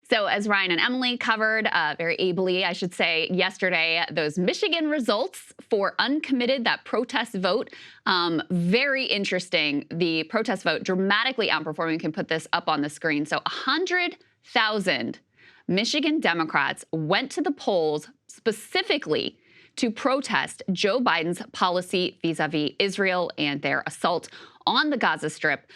So, as Ryan and Emily covered very ably, I should say, yesterday, those Michigan results for uncommitted, that protest vote, very interesting. The protest vote dramatically outperforming. You can put this up on the screen. So, 100,000 Michigan Democrats went to the polls specifically to protest Joe Biden's policy vis-a-vis Israel and their assault on the Gaza Strip.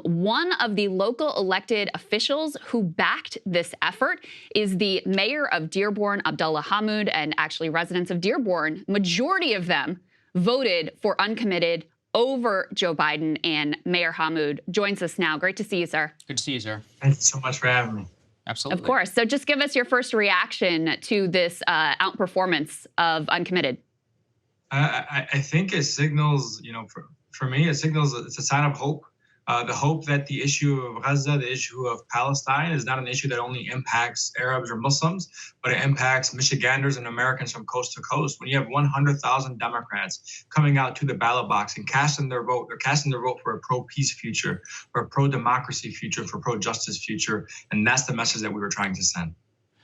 One of the local elected officials who backed this effort is the mayor of Dearborn, Abdullah Hammoud, and actually residents of Dearborn, majority of them voted for uncommitted over Joe Biden, and Mayor Hammoud joins us now. Great to see you, sir. Good to see you, sir. Thanks so much for having me. Absolutely. Of course. So just give us your first reaction to this outperformance of uncommitted. I think it signals, for me, it signals it's a sign of hope. The hope that the issue of Gaza, the issue of Palestine, is not an issue that only impacts Arabs or Muslims, but it impacts Michiganders and Americans from coast to coast. When you have 100,000 Democrats coming out to the ballot box and casting their vote, they're casting their vote for a pro-peace future, for a pro-democracy future, for pro-justice future, and that's the message that we were trying to send.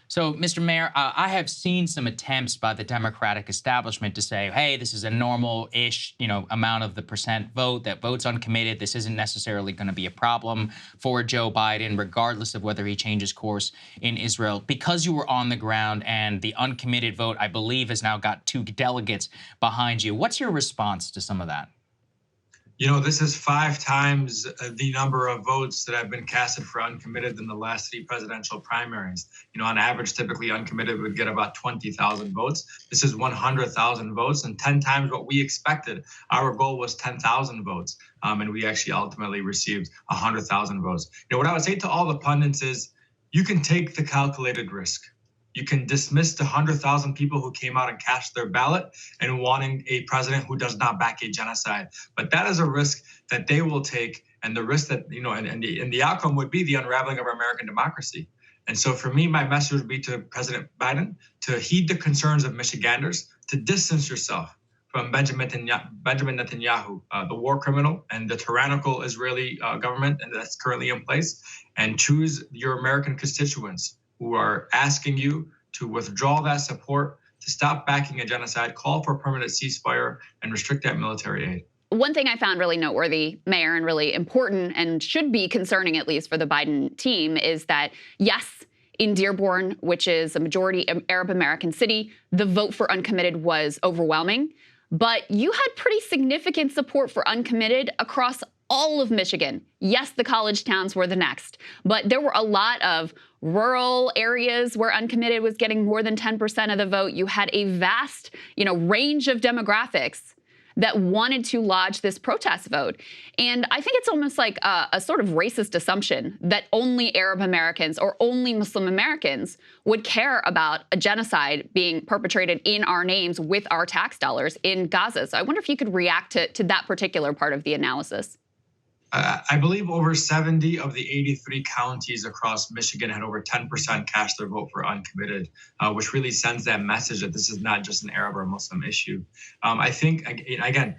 So, Mr. Mayor, I have seen some attempts by the Democratic establishment to say, hey, this is a normal-ish, amount of the percent vote that votes uncommitted. This isn't necessarily going to be a problem for Joe Biden, regardless of whether he changes course in Israel. Because you were on the ground and the uncommitted vote, I believe, has now got 2 delegates behind you. What's your response to some of that? This is 5 times the number of votes that have been casted for uncommitted in the last 3 presidential primaries. On average, typically uncommitted would get about 20,000 votes. This is 100,000 votes and 10 times what we expected. Our goal was 10,000 votes, and we actually ultimately received 100,000 votes. What I would say to all the pundits is you can take the calculated risk. You can dismiss the 100,000 people who came out and cast their ballot and wanting a president who does not back a genocide. But that is a risk that they will take, and the risk that, and the outcome would be the unraveling of our American democracy. And so for me, my message would be to President Biden to heed the concerns of Michiganders, to distance yourself from Benjamin Netanyahu, the war criminal, and the tyrannical Israeli government and that's currently in place, and choose your American constituents who are asking you to withdraw that support, to stop backing a genocide, call for a permanent ceasefire, and restrict that military aid. One thing I found really noteworthy, Mayor, and really important and should be concerning, at least for the Biden team, is that, yes, in Dearborn, which is a majority Arab American city, the vote for uncommitted was overwhelming. But you had pretty significant support for uncommitted across all of Michigan. Yes, the college towns were the next, but there were a lot of rural areas where uncommitted was getting more than 10% of the vote. You had a vast, range of demographics that wanted to lodge this protest vote. And I think it's almost like a sort of racist assumption that only Arab Americans or only Muslim Americans would care about a genocide being perpetrated in our names with our tax dollars in Gaza. So I wonder if you could react to that particular part of the analysis. I believe over 70 of the 83 counties across Michigan had over 10% cast their vote for uncommitted, which really sends that message that this is not just an Arab or Muslim issue. I think, again,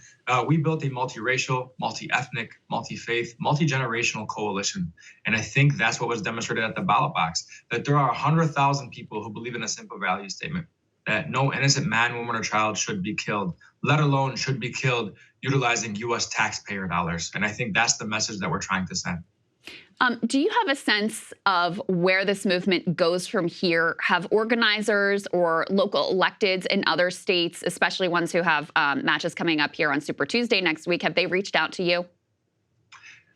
we built a multiracial, multi-ethnic, multi-faith, multi-generational coalition. And I think that's what was demonstrated at the ballot box, that there are 100,000 people who believe in a simple value statement, that no innocent man, woman, or child should be killed, let alone should be killed utilizing U.S. taxpayer dollars. And I think that's the message that we're trying to send. Do you have a sense of where this movement goes from here? Have organizers or local electeds in other states, especially ones who have matches coming up here on Super Tuesday next week, have they reached out to you?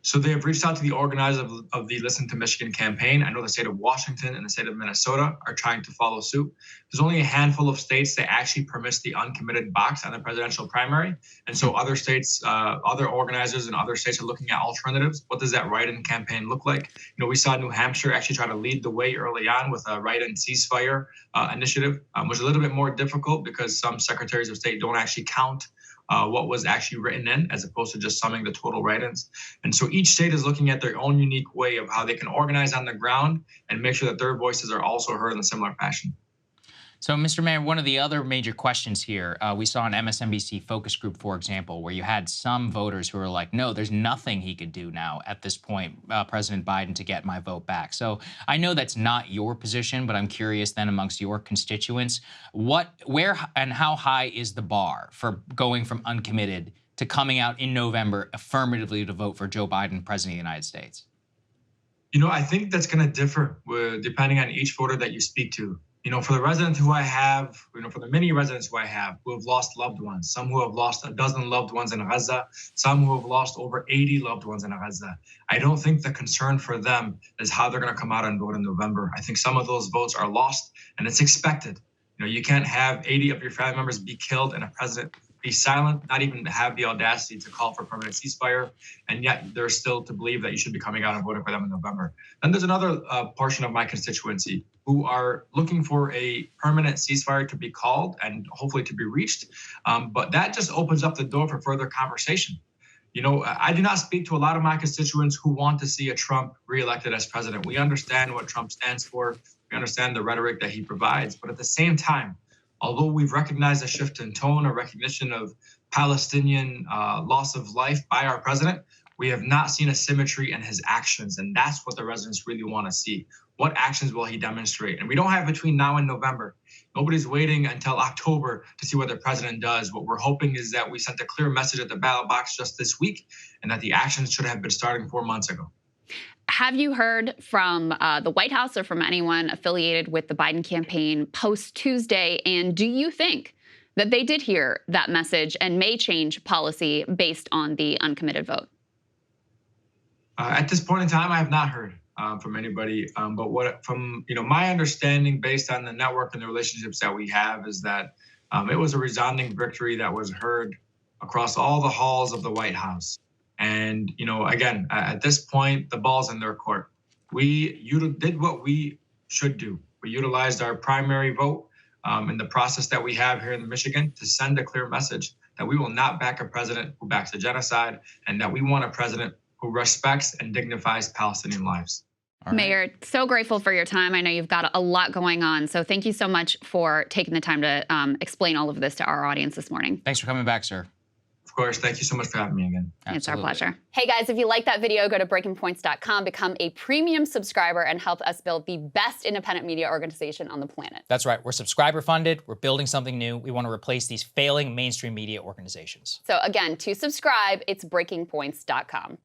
So they have reached out to the organizers of the Listen to Michigan campaign. I know the state of Washington and the state of Minnesota are trying to follow suit. There's only a handful of states that actually permits the uncommitted box on the presidential primary. And so other states, other organizers in other states are looking at alternatives. What does that write-in campaign look like? We saw New Hampshire actually try to lead the way early on with a write-in ceasefire initiative, which was a little bit more difficult because some secretaries of state don't actually count what was actually written in, as opposed to just summing the total write-ins. And so each state is looking at their own unique way of how they can organize on the ground and make sure that their voices are also heard in a similar fashion. So, Mr. Mayor, one of the other major questions here, we saw an MSNBC focus group, for example, where you had some voters who were like, no, there's nothing he could do now at this point, President Biden, to get my vote back. So I know that's not your position, but I'm curious then amongst your constituents, where and how high is the bar for going from uncommitted to coming out in November affirmatively to vote for Joe Biden, President of the United States? I think that's going to differ depending on each voter that you speak to. For the residents who I have, for the many residents who I have who have lost loved ones, some who have lost a dozen loved ones in Gaza, some who have lost over 80 loved ones in Gaza, I don't think the concern for them is how they're going to come out and vote in November. I think some of those votes are lost, and it's expected. You can't have 80 of your family members be killed and a president be silent, not even have the audacity to call for permanent ceasefire, and yet they're still to believe that you should be coming out and voting for them in November. Then there's another portion of my constituency who are looking for a permanent ceasefire to be called and hopefully to be reached, but that just opens up the door for further conversation. I do not speak to a lot of my constituents who want to see a Trump reelected as president. We understand what Trump stands for. We understand the rhetoric that he provides, but at the same time, although we've recognized a shift in tone, a recognition of Palestinian loss of life by our president, we have not seen a symmetry in his actions. And that's what the residents really want to see. What actions will he demonstrate? And we don't have between now and November. Nobody's waiting until October to see what the president does. What we're hoping is that we sent a clear message at the ballot box just this week, and that the actions should have been starting 4 months ago. Have you heard from the White House or from anyone affiliated with the Biden campaign post-Tuesday? And do you think that they did hear that message and may change policy based on the uncommitted vote? At this point in time, I have not heard from anybody. But from my understanding, based on the network and the relationships that we have, is that it was a resounding victory that was heard across all the halls of the White House. And, again, at this point, the ball's in their court. We did what we should do. We utilized our primary vote in the process that we have here in Michigan to send a clear message that we will not back a president who backs a genocide, and that we want a president who respects and dignifies Palestinian lives. Right. Mayor, so grateful for your time. I know you've got a lot going on. So thank you so much for taking the time to explain all of this to our audience this morning. Thanks for coming back, sir. Of course. Thank you so much for having me again. Absolutely. It's our pleasure. Hey guys, if you like that video, go to breakingpoints.com, become a premium subscriber, and help us build the best independent media organization on the planet. That's right. We're subscriber funded. We're building something new. We want to replace these failing mainstream media organizations. So again, to subscribe, it's breakingpoints.com.